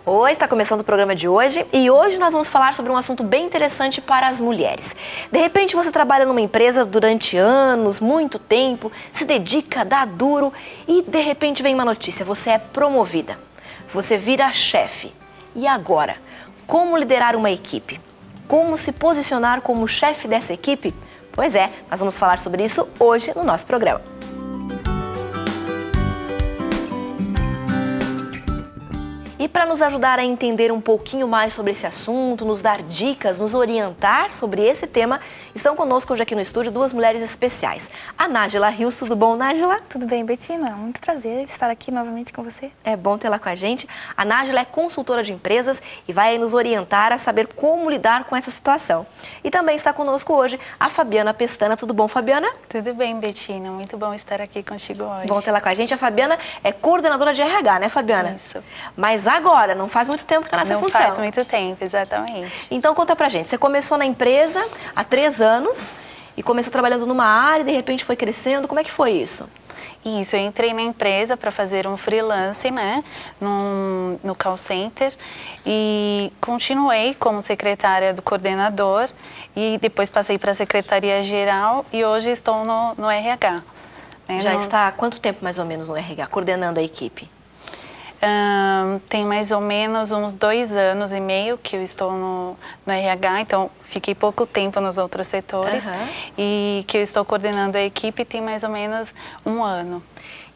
Oi, está começando o programa de hoje e hoje nós vamos falar sobre um assunto bem interessante para as mulheres. De repente você trabalha numa empresa durante anos, muito tempo, se dedica, dá duro e de repente vem uma notícia, você é promovida, você vira chefe. E agora? Como liderar uma equipe? Como se posicionar como chefe dessa equipe? Pois é, nós vamos falar sobre isso hoje no nosso programa. E para nos ajudar a entender um pouquinho mais sobre esse assunto, nos dar dicas, nos orientar sobre esse tema, estão conosco hoje aqui no estúdio duas mulheres especiais. A Nájila Rios, tudo bom, Nájila? Tudo bem, Betina? Muito prazer estar aqui novamente com você. É bom tê-la com a gente. A Nájila é consultora de empresas e vai nos orientar a saber como lidar com essa situação. E também está conosco hoje a Fabiana Pestana. Tudo bom, Fabiana? Tudo bem, Betina. Muito bom estar aqui contigo hoje. Bom tê-la com a gente. A Fabiana é coordenadora de RH, né, Fabiana? Isso. Mas agora, não faz muito tempo que está nessa função. Não faz muito tempo, exatamente. Então conta pra gente, você começou na empresa há 3 anos e começou trabalhando numa área e de repente foi crescendo, como é que foi isso? Isso, eu entrei na empresa para fazer um freelance, né, no call center e continuei como secretária do coordenador e depois passei para a secretaria geral e hoje estou no RH. Né, Já está há quanto tempo mais ou menos no RH, coordenando a equipe? Tem mais ou menos uns 2 anos e meio que eu estou no RH, então fiquei pouco tempo nos outros setores e que eu estou coordenando a equipe tem mais ou menos 1 ano.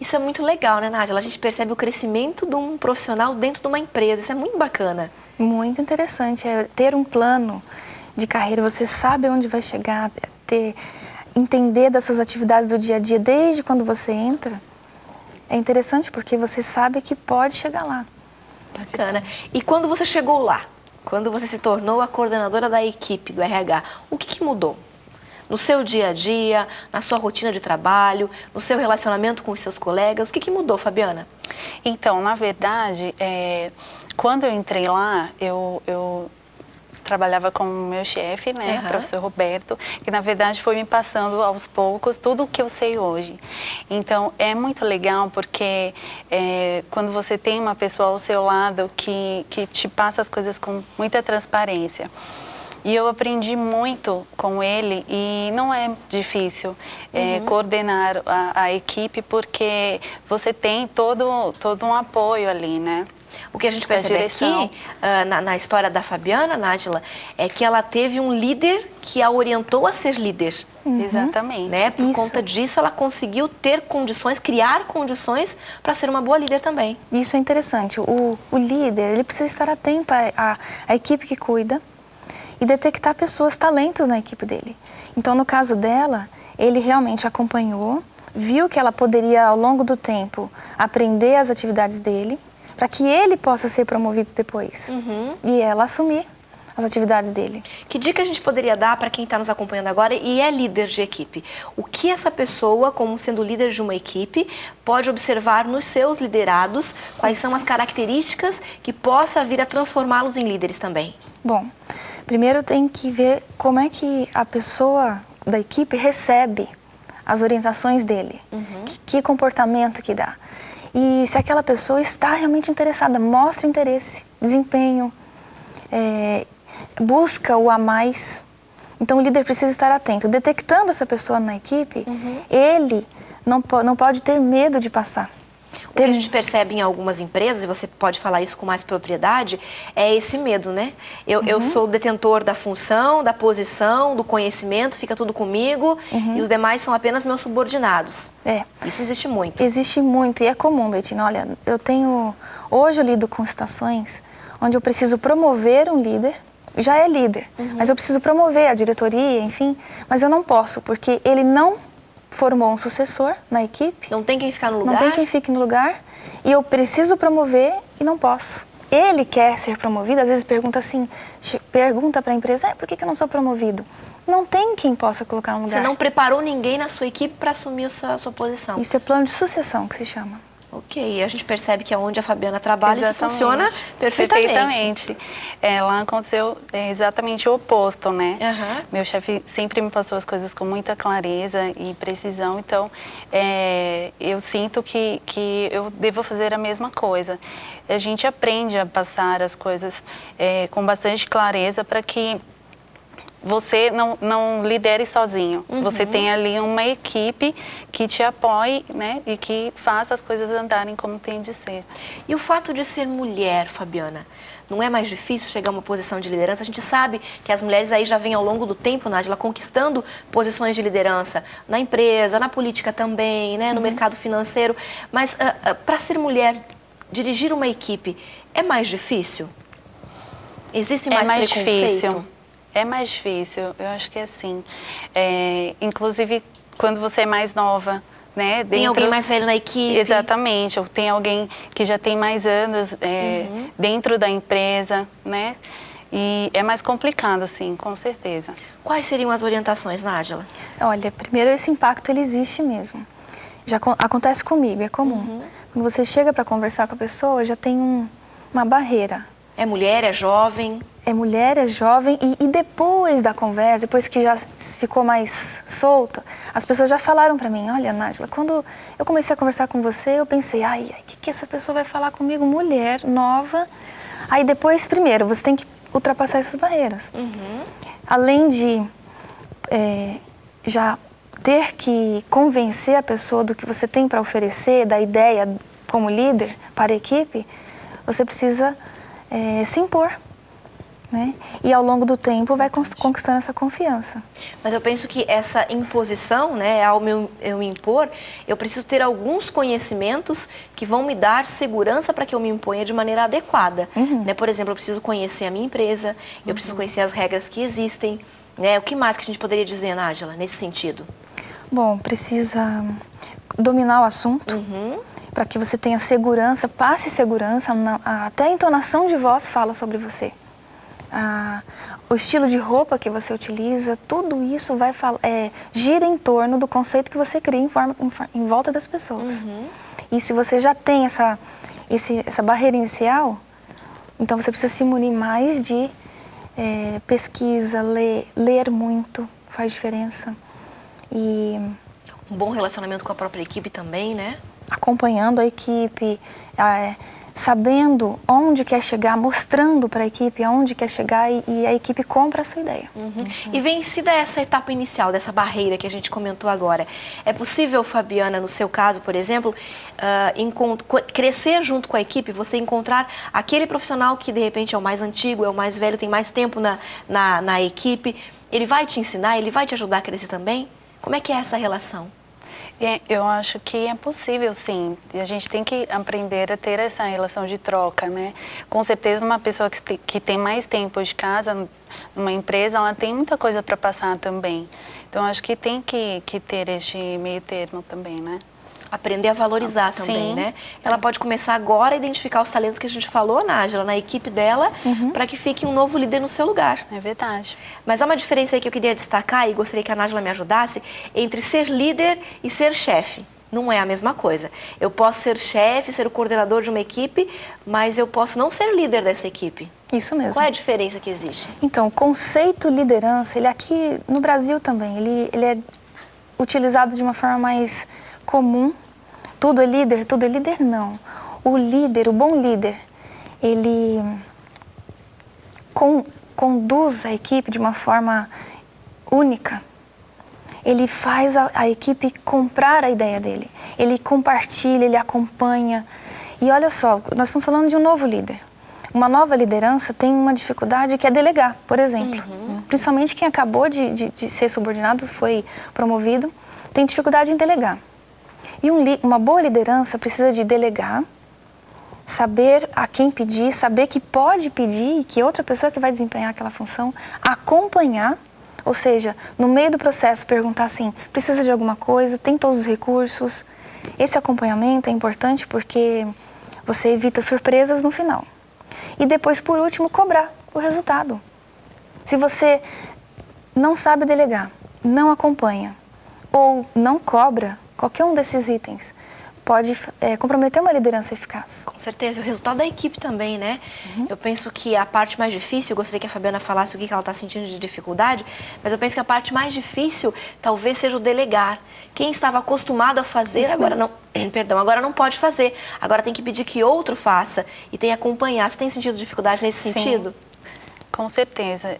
Isso é muito legal, né, Nájila? A gente percebe o crescimento de um profissional dentro de uma empresa, isso é muito bacana. Muito interessante, é ter um plano de carreira, você sabe onde vai chegar, entender das suas atividades do dia a dia desde quando você entra. É interessante porque você sabe que pode chegar lá. Bacana. E quando você chegou lá, quando você se tornou a coordenadora da equipe do RH, o que mudou? No seu dia a dia, na sua rotina de trabalho, no seu relacionamento com os seus colegas, o que mudou, Fabiana? Então, na verdade, quando eu entrei lá, eu trabalhava com o meu chefe, né, o professor Roberto, que na verdade foi me passando aos poucos tudo o que eu sei hoje. Então é muito legal porque quando você tem uma pessoa ao seu lado que te passa as coisas com muita transparência. E eu aprendi muito com ele e não é difícil coordenar a equipe porque você tem todo um apoio ali, né? O que a gente percebe aqui, na história da Fabiana, Nájila, é que ela teve um líder que a orientou a ser líder. Exatamente. Né? Por conta disso, ela conseguiu ter condições, criar condições para ser uma boa líder também. Isso é interessante. O líder, ele precisa estar atento à equipe que cuida e detectar pessoas, talentos na equipe dele. Então, no caso dela, ele realmente acompanhou, viu que ela poderia, ao longo do tempo, aprender as atividades dele, para que ele possa ser promovido depois. E ela assumir as atividades dele. Que dica a gente poderia dar para quem está nos acompanhando agora e é líder de equipe? O que essa pessoa, como sendo líder de uma equipe, pode observar nos seus liderados? Quais são as características que possa vir a transformá-los em líderes também? Bom, primeiro tem que ver como é que a pessoa da equipe recebe as orientações dele. Que comportamento que dá. E se aquela pessoa está realmente interessada, mostra interesse, desempenho, busca o a mais. Então o líder precisa estar atento. Detectando essa pessoa na equipe, ele não pode ter medo de passar. O que a gente percebe em algumas empresas, e você pode falar isso com mais propriedade, é esse medo, né? Eu sou o detentor da função, da posição, do conhecimento, fica tudo comigo, e os demais são apenas meus subordinados. Isso existe muito. Existe muito, e é comum, Betina. Olha, hoje eu lido com situações onde eu preciso promover um líder, já é líder, mas eu preciso promover a diretoria, enfim, mas eu não posso, porque ele não formou um sucessor na equipe. Não tem quem ficar no lugar? Não tem quem fique no lugar. E eu preciso promover e não posso. Ele quer ser promovido, às vezes pergunta para a empresa, por que eu não sou promovido? Não tem quem possa colocar no lugar. Você não preparou ninguém na sua equipe para assumir a sua posição. Isso é plano de sucessão que se chama. Ok, e a gente percebe que aonde a Fabiana trabalha, isso Exatamente. funciona perfeitamente. Perfeitamente. Lá aconteceu exatamente o oposto, né? Aham. Meu chefe sempre me passou as coisas com muita clareza e precisão, então eu sinto que eu devo fazer a mesma coisa. A gente aprende a passar as coisas com bastante clareza para que você não lidere sozinho. Você tem ali uma equipe que te apoie, né? E que faça as coisas andarem como tem de ser. E o fato de ser mulher, Fabiana, não é mais difícil chegar a uma posição de liderança? A gente sabe que as mulheres aí já vêm ao longo do tempo, Nájila, conquistando posições de liderança na empresa, na política também, né? No mercado financeiro. Mas para ser mulher, dirigir uma equipe é mais difícil? Existe mais preconceito? Difícil. É mais difícil, eu acho que é assim. Inclusive, quando você é mais nova, né? Tem alguém mais velho na equipe? Exatamente, ou tem alguém que já tem mais anos dentro da empresa, né? E é mais complicado, sim, com certeza. Quais seriam as orientações, Nájila? Olha, primeiro esse impacto ele existe mesmo. Já acontece comigo, é comum. Quando você chega para conversar com a pessoa, já tem uma barreira. É mulher, é jovem? É mulher, é jovem e depois da conversa, depois que já ficou mais solta, as pessoas já falaram para mim, olha, Nájila, quando eu comecei a conversar com você, eu pensei, o que essa pessoa vai falar comigo? Mulher, nova. Aí depois, primeiro, você tem que ultrapassar essas barreiras. Além de já ter que convencer a pessoa do que você tem para oferecer, da ideia como líder para a equipe, você precisa se impor, né? E ao longo do tempo vai conquistando essa confiança. Mas eu penso que essa imposição, né, ao eu me impor, eu preciso ter alguns conhecimentos que vão me dar segurança para que eu me imponha de maneira adequada. Né? Por exemplo, eu preciso conhecer a minha empresa, eu preciso conhecer as regras que existem. Né? O que mais que a gente poderia dizer, Nájila, nesse sentido? Bom, precisa dominar o assunto. Para que você tenha segurança, passe segurança, até a entonação de voz fala sobre você. O estilo de roupa que você utiliza, tudo isso gira em torno do conceito que você cria em volta das pessoas. E se você já tem essa barreira inicial, então você precisa se munir mais de pesquisa, ler muito, faz diferença. E um bom relacionamento com a própria equipe também, né? Acompanhando a equipe, sabendo onde quer chegar, mostrando para a equipe aonde quer chegar e a equipe compra a sua ideia. E vencida essa etapa inicial, dessa barreira que a gente comentou agora, é possível, Fabiana, no seu caso, por exemplo, crescer junto com a equipe, você encontrar aquele profissional que de repente é o mais antigo, é o mais velho, tem mais tempo na equipe, ele vai te ensinar, ele vai te ajudar a crescer também? Como é que é essa relação? Eu acho que é possível, sim. E a gente tem que aprender a ter essa relação de troca, né? Com certeza, uma pessoa que tem mais tempo de casa, numa empresa, ela tem muita coisa para passar também. Então, acho que tem que ter este meio termo também, né? Aprender a valorizar também, Sim. né? Ela pode começar agora a identificar os talentos que a gente falou, Nájila, na equipe dela, para que fique um novo líder no seu lugar. É verdade. Mas há uma diferença aí que eu queria destacar e gostaria que a Nájila me ajudasse, entre ser líder e ser chefe. Não é a mesma coisa. Eu posso ser chefe, ser o coordenador de uma equipe, mas eu posso não ser líder dessa equipe. Isso mesmo. Qual é a diferença que existe? Então, o conceito liderança, ele aqui no Brasil também, ele é utilizado de uma forma mais comum. Tudo é líder, não. O líder, o bom líder, ele conduz a equipe de uma forma única. Ele faz a equipe comprar a ideia dele. Ele compartilha, ele acompanha. E olha só, nós estamos falando de um novo líder. Uma nova liderança tem uma dificuldade que é delegar, por exemplo. Principalmente quem acabou de ser subordinado, foi promovido, tem dificuldade em delegar. E uma boa liderança precisa de delegar, saber a quem pedir, saber que pode pedir e que outra pessoa que vai desempenhar aquela função, acompanhar, ou seja, no meio do processo perguntar assim, precisa de alguma coisa, tem todos os recursos. Esse acompanhamento é importante porque você evita surpresas no final. E depois, por último, cobrar o resultado. Se você não sabe delegar, não acompanha ou não cobra qualquer um desses itens, pode comprometer uma liderança eficaz. Com certeza, e o resultado da equipe também, né? Eu penso que a parte mais difícil, eu gostaria que a Fabiana falasse o que ela está sentindo de dificuldade, mas eu penso que a parte mais difícil talvez seja o delegar. Quem estava acostumado a fazer, Isso agora mesmo. não, perdão, agora não pode fazer. Agora tem que pedir que outro faça e tem que acompanhar. Você tem sentido dificuldade nesse sentido? Com certeza.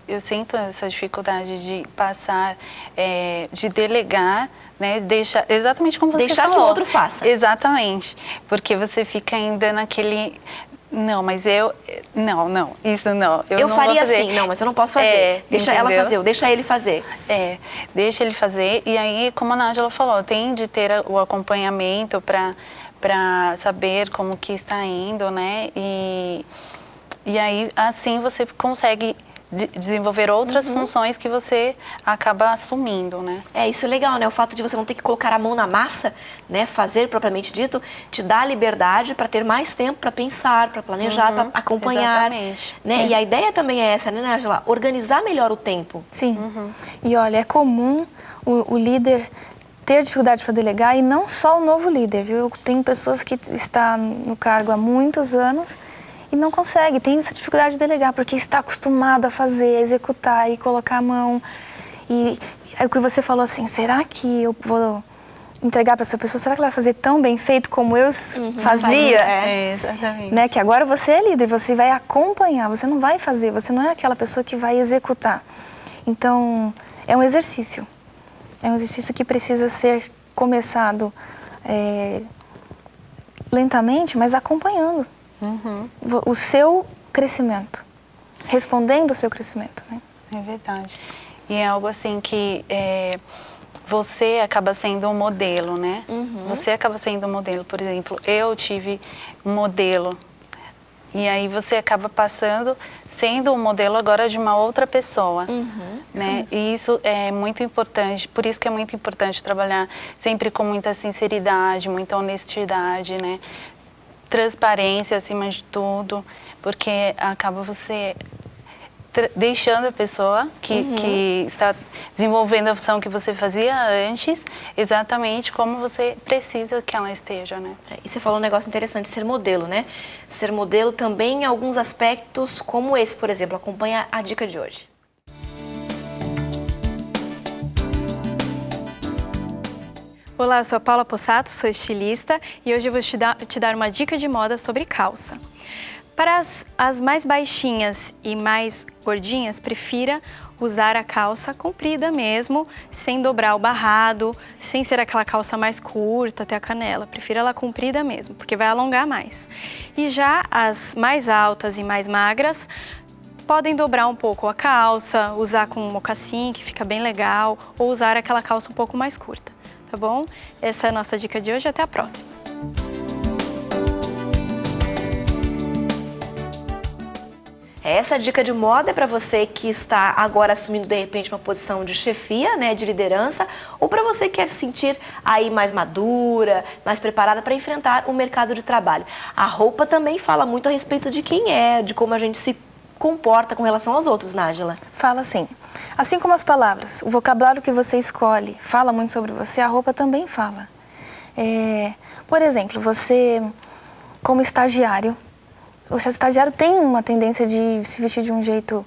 Eu sinto essa dificuldade de passar, de delegar, né? Exatamente como você Deixar falou. que o outro faça. Exatamente. Porque você fica ainda naquele... Não, mas Não, isso não. Eu não faria vou fazer. assim, não, mas eu não posso fazer. Deixa ela entendeu? fazer, ou deixa ele fazer. Deixa ele fazer. E aí, como a Nájila falou, tem de ter o acompanhamento para saber como que está indo, né? E aí, assim, você consegue desenvolver outras funções que você acaba assumindo, né? Isso é legal, né? O fato de você não ter que colocar a mão na massa, né? Fazer propriamente dito, te dá liberdade para ter mais tempo para pensar, para planejar, para acompanhar. Exatamente. Né? E a ideia também é essa, né, Nájila? Organizar melhor o tempo. Sim. E olha, é comum o líder ter dificuldade para delegar, e não só o novo líder, viu? Eu tenho pessoas que estão no cargo há muitos anos e não consegue, tem essa dificuldade de delegar, porque está acostumado a fazer, a executar e colocar a mão. E é o que você falou assim, será que eu vou entregar para essa pessoa, será que ela vai fazer tão bem feito como eu fazia? Exatamente. Né? Que agora você é líder, você vai acompanhar, você não vai fazer, você não é aquela pessoa que vai executar. Então, é um exercício. É um exercício que precisa ser começado lentamente, mas acompanhando o seu crescimento, respondendo o seu crescimento, né? É verdade. E é algo assim que você acaba sendo um modelo, né? Você acaba sendo um modelo. Por exemplo, eu tive um modelo. E aí você acaba passando, sendo um modelo agora de uma outra pessoa, né? E isso é muito importante, por isso que é muito importante trabalhar sempre com muita sinceridade, muita honestidade, né? Transparência acima de tudo, porque acaba você deixando a pessoa que está desenvolvendo a função que você fazia antes, exatamente como você precisa que ela esteja, né? E você falou um negócio interessante, ser modelo, né? Ser modelo também em alguns aspectos como esse, por exemplo. Acompanha a dica de hoje. Olá, eu sou a Paula Possato, sou estilista e hoje eu vou te dar uma dica de moda sobre calça. Para as mais baixinhas e mais gordinhas, prefira usar a calça comprida mesmo, sem dobrar o barrado, sem ser aquela calça mais curta até a canela. Prefira ela comprida mesmo, porque vai alongar mais. E já as mais altas e mais magras, podem dobrar um pouco a calça, usar com um mocassim, que fica bem legal, ou usar aquela calça um pouco mais curta, tá bom? Essa é a nossa dica de hoje, até a próxima. Essa dica de moda é para você que está agora assumindo de repente uma posição de chefia, né, de liderança, ou para você que quer se sentir aí mais madura, mais preparada para enfrentar o mercado de trabalho. A roupa também fala muito a respeito de quem é, de como a gente se comporta com relação aos outros, Nájila. Fala sim. Assim como as palavras, o vocabulário que você escolhe fala muito sobre você, a roupa também fala. Por exemplo, você como estagiário, o seu estagiário tem uma tendência de se vestir de um jeito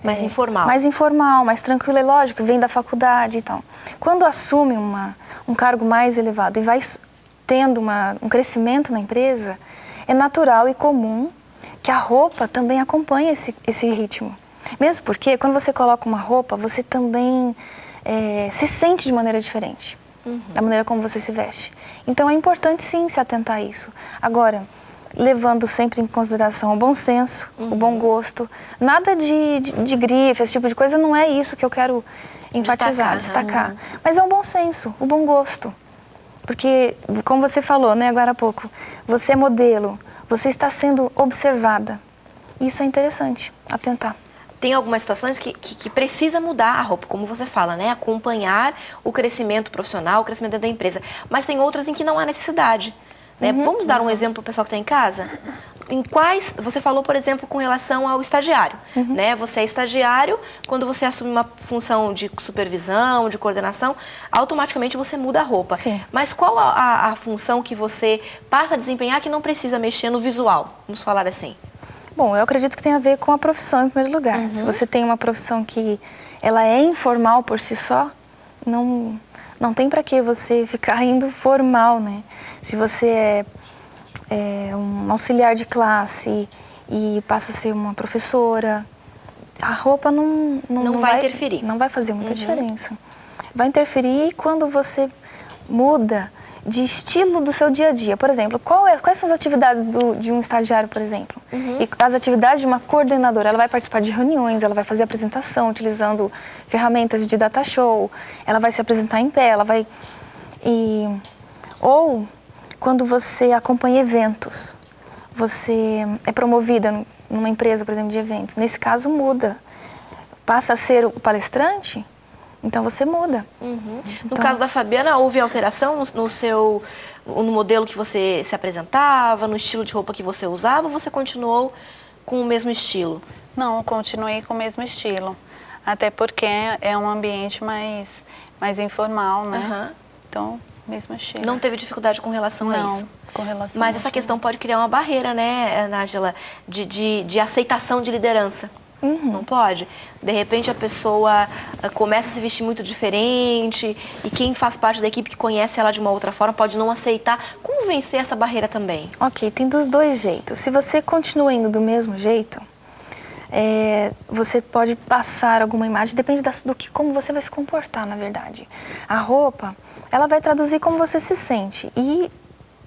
mais informal. Mais informal, mais tranquilo, é lógico, vem da faculdade e tal. Quando assume um cargo mais elevado e vai tendo um crescimento na empresa, é natural e comum que a roupa também acompanhe esse ritmo. Mesmo porque quando você coloca uma roupa, você também se sente de maneira diferente, da maneira como você se veste. Então é importante sim se atentar a isso. Agora, levando sempre em consideração o bom senso, o bom gosto. Nada de grife, esse tipo de coisa, não é isso que eu quero enfatizar, destacar. Mas é um bom senso, o bom gosto. Porque, como você falou, né, agora há pouco, você é modelo, você está sendo observada. Isso é interessante, atentar. Tem algumas situações que precisa mudar a roupa, como você fala, né? Acompanhar o crescimento profissional, o crescimento da empresa. Mas tem outras em que não há necessidade. Né? Vamos dar um exemplo para o pessoal que está em casa? em quais... Você falou, por exemplo, com relação ao estagiário, né? Você é estagiário, quando você assume uma função de supervisão, de coordenação, automaticamente você muda a roupa. Sim. Mas qual a função que você passa a desempenhar que não precisa mexer no visual? Vamos falar assim. Bom, eu acredito que tem a ver com a profissão em primeiro lugar. Se você tem uma profissão que ela é informal por si só, não tem para que você ficar indo formal, né? Se você é um auxiliar de classe e passa a ser uma professora, a roupa não vai interferir. Não vai fazer muita diferença. Vai interferir quando você muda de estilo do seu dia a dia. Por exemplo, quais são as atividades de um estagiário, por exemplo? E as atividades de uma coordenadora. Ela vai participar de reuniões, ela vai fazer apresentação utilizando ferramentas de data show, ela vai se apresentar em pé, ela vai... Ou quando você acompanha eventos, você é promovida numa empresa, por exemplo, de eventos. Nesse caso, muda. Passa a ser o palestrante, então você muda. No caso da Fabiana, houve alteração no modelo que você se apresentava, no estilo de roupa que você usava, ou você continuou com o mesmo estilo? Não, eu continuei com o mesmo estilo. Até porque é um ambiente mais informal, né? Então, mesmo estilo. Não teve dificuldade com relação a isso? Não, com relação Mas a essa isso. questão pode criar uma barreira, né, Nájila, de aceitação de liderança. Não pode? De repente a pessoa começa a se vestir muito diferente e quem faz parte da equipe que conhece ela de uma outra forma pode não aceitar. Como vencer essa barreira também? Ok, tem dos dois jeitos. Se você continua indo do mesmo jeito, você pode passar alguma imagem, depende como você vai se comportar, na verdade. A roupa, ela vai traduzir como você se sente e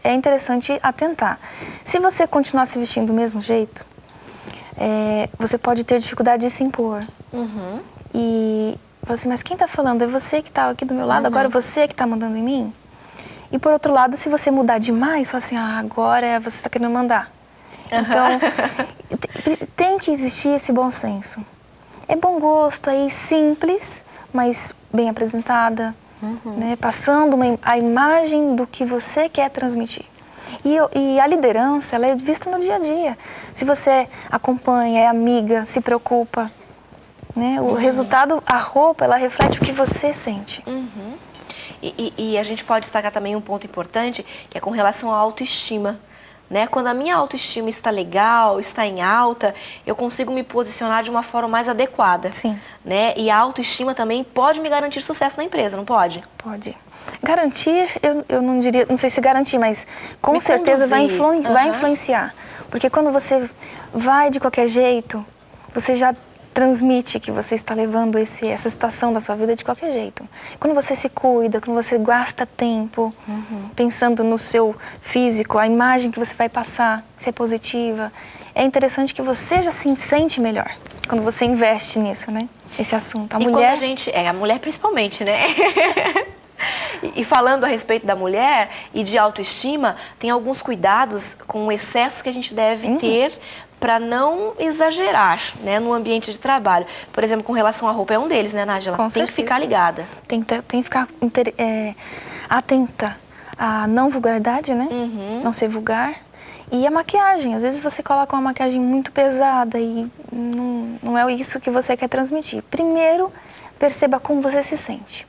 é interessante atentar. Se você continuar se vestindo do mesmo jeito, você pode ter dificuldade de se impor. E fala assim, mas quem está falando? É você que está aqui do meu lado, agora é você que está mandando em mim? E por outro lado, se você mudar demais, fala assim, agora você está querendo mandar. Então, tem que existir esse bom senso. É bom gosto, aí simples, mas bem apresentada, né? Passando a imagem do que você quer transmitir. E a liderança, ela é vista no dia a dia. Se você acompanha, é amiga, se preocupa, né? O resultado, a roupa, ela reflete o que você sente. E a gente pode destacar também um ponto importante, que é com relação à autoestima. Né? Quando a minha autoestima está legal, está em alta, eu consigo me posicionar de uma forma mais adequada. Sim. Né? E a autoestima também pode me garantir sucesso na empresa, não pode? Pode. Garantir, eu não diria, não sei se garantir, mas com Me certeza vai conduzir. influenciar. Porque quando você vai de qualquer jeito, você já transmite que você está levando essa situação da sua vida de qualquer jeito. Quando você se cuida, quando você gasta tempo pensando no seu físico, a imagem que você vai passar, se é positiva, é interessante que você já se sente melhor quando você investe nisso, né? Esse assunto. Quando a mulher principalmente, né? E falando a respeito da mulher e de autoestima, tem alguns cuidados com excessos que a gente deve ter para não exagerar, né, no ambiente de trabalho. Por exemplo, com relação à roupa, é um deles, né, Nájila? Com tem certeza. que ficar ligada. Tem que ficar atenta à não vulgaridade, né? Não ser vulgar. E a maquiagem. Às vezes você coloca uma maquiagem muito pesada e não é isso que você quer transmitir. Primeiro, perceba como você se sente.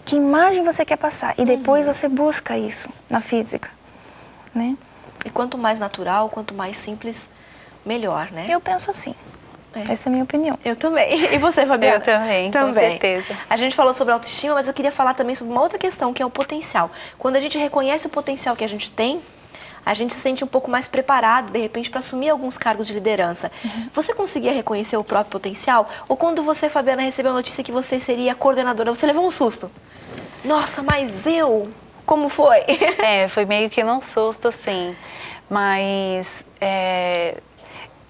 Que imagem você quer passar. E depois você busca isso na física, né? E quanto mais natural, quanto mais simples, melhor, né? Eu penso assim. Essa é a minha opinião. Eu também. E você, Fabiana? Eu também, com certeza. A gente falou sobre autoestima, mas eu queria falar também sobre uma outra questão, que é o potencial. Quando a gente reconhece o potencial que a gente tem, a gente se sente um pouco mais preparado, de repente, para assumir alguns cargos de liderança. Você conseguia reconhecer o próprio potencial? Ou quando você, Fabiana, recebeu a notícia que você seria coordenadora, você levou um susto? Nossa, mas eu? Como foi? Foi meio que num susto, sim. Mas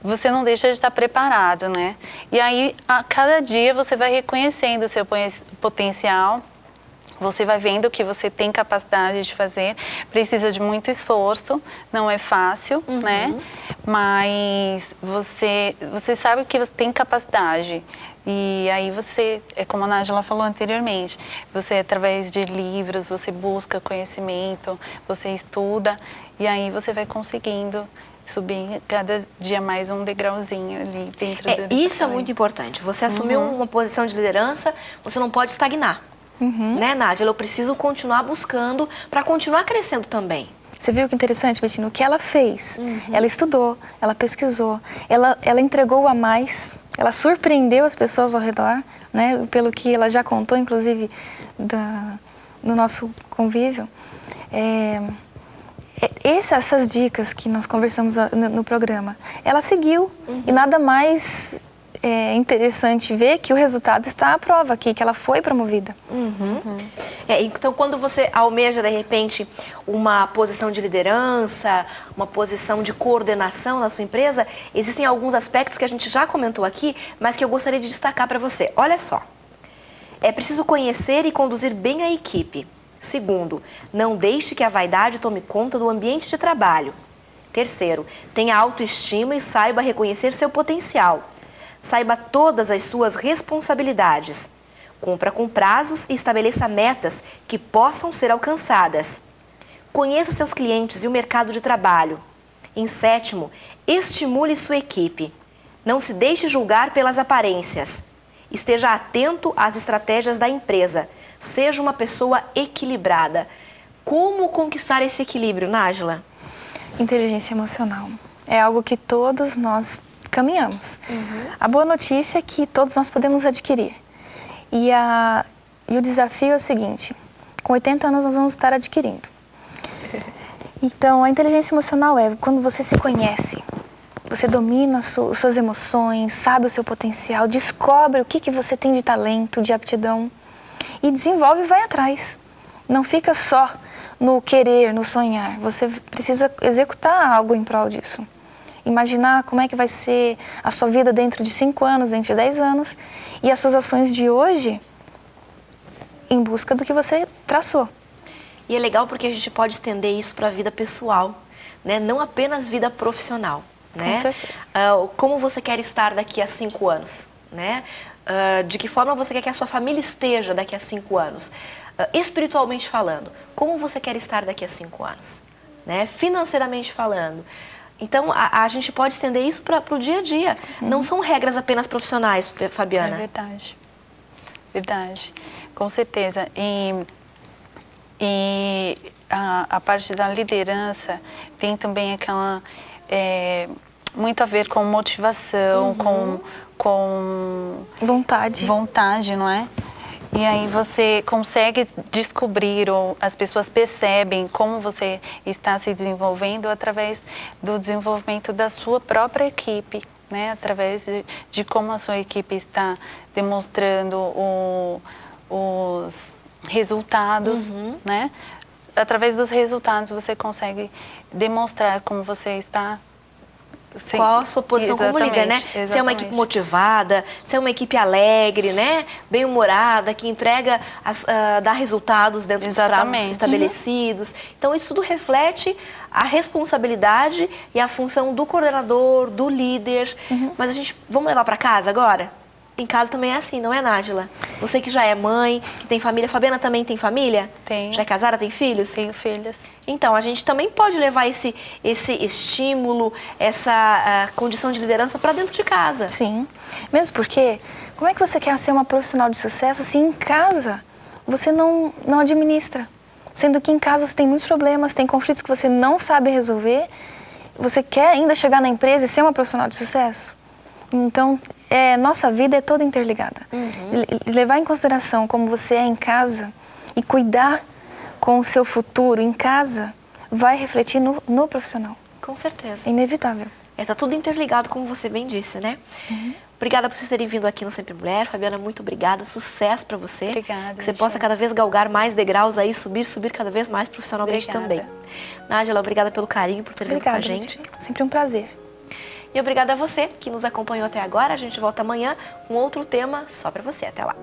você não deixa de estar preparado, né? E aí, a cada dia, você vai reconhecendo o seu potencial. Você vai vendo que você tem capacidade de fazer, precisa de muito esforço, não é fácil, né? Mas você sabe que você tem capacidade. E aí você, como a Nájila falou anteriormente, você através de livros, você busca conhecimento, você estuda e aí você vai conseguindo subir cada dia mais um degrauzinho ali dentro do Isso é muito importante. Você assumiu uma posição de liderança, você não pode estagnar. Né, Nájila? Eu preciso continuar buscando para continuar crescendo também. Você viu que interessante, Betina? O que ela fez? Ela estudou, ela pesquisou, ela entregou a mais, ela surpreendeu as pessoas ao redor, né? Pelo que ela já contou, inclusive, no nosso convívio. Essas dicas que nós conversamos no programa, ela seguiu. E nada mais interessante ver que o resultado está à prova aqui, que ela foi promovida. Então, quando você almeja, de repente, uma posição de liderança, uma posição de coordenação na sua empresa, existem alguns aspectos que a gente já comentou aqui, mas que eu gostaria de destacar para você. Olha só, é preciso conhecer e conduzir bem a equipe. Segundo, não deixe que a vaidade tome conta do ambiente de trabalho. Terceiro, tenha autoestima e saiba reconhecer seu potencial. Saiba todas as suas responsabilidades. Cumpra com prazos e estabeleça metas que possam ser alcançadas. Conheça seus clientes e o mercado de trabalho. Em sétimo, estimule sua equipe. Não se deixe julgar pelas aparências. Esteja atento às estratégias da empresa. Seja uma pessoa equilibrada. Como conquistar esse equilíbrio, Nájila? Inteligência emocional. É algo que todos nós caminhamos. A boa notícia é que todos nós podemos adquirir. E o desafio é o seguinte, com 80 anos nós vamos estar adquirindo. Então, a inteligência emocional é quando você se conhece, você domina suas emoções, sabe o seu potencial, descobre o que você tem de talento, de aptidão e desenvolve e vai atrás. Não fica só no querer, no sonhar. Você precisa executar algo em prol disso. Imaginar como é que vai ser a sua vida dentro de 5 anos, dentro de 10 anos e as suas ações de hoje em busca do que você traçou. E é legal porque a gente pode estender isso para a vida pessoal, né? Não apenas vida profissional, né? Com certeza. Como você quer estar daqui a 5 anos, né? De que forma você quer que a sua família esteja daqui a 5 anos? Espiritualmente falando, como você quer estar daqui a 5 anos? Né? Financeiramente falando. Então, a gente pode estender isso para o dia a dia. Não são regras apenas profissionais, Fabiana. É verdade. Verdade. Com certeza. E a parte da liderança tem também aquela... muito a ver com motivação, com vontade, não é? E aí você consegue descobrir, ou as pessoas percebem como você está se desenvolvendo através do desenvolvimento da sua própria equipe, né? Através de como a sua equipe está demonstrando os resultados, né? Através dos resultados você consegue demonstrar como você está. Sim, qual a sua posição como líder, né? Exatamente. Se é uma equipe motivada, se é uma equipe alegre, né? Bem-humorada, que entrega, dá resultados dentro dos prazos estabelecidos. Então, isso tudo reflete a responsabilidade e a função do coordenador, do líder. Mas vamos levar para casa agora? Em casa também é assim, não é, Nájila? Você que já é mãe, que tem família. Fabiana também tem família? Tem. Já é casada, tem filhos? Tenho filhos. Então, a gente também pode levar esse estímulo, essa condição de liderança para dentro de casa. Sim, mesmo porque, como é que você quer ser uma profissional de sucesso se em casa você não administra? Sendo que em casa você tem muitos problemas, tem conflitos que você não sabe resolver, você quer ainda chegar na empresa e ser uma profissional de sucesso? Então, nossa vida é toda interligada. Levar em consideração como você é em casa e cuidar com o seu futuro em casa vai refletir no profissional. Com certeza. É inevitável. Tá tudo interligado, como você bem disse, né? Obrigada por vocês terem vindo aqui no Sempre Mulher. Fabiana, muito obrigada. Sucesso para você. Obrigada. Que você possa cada vez galgar mais degraus aí, subir cada vez mais profissionalmente também. Nájila, obrigada pelo carinho, por ter vindo com a gente. Sempre um prazer. E obrigada a você que nos acompanhou até agora. A gente volta amanhã com outro tema só para você. Até lá.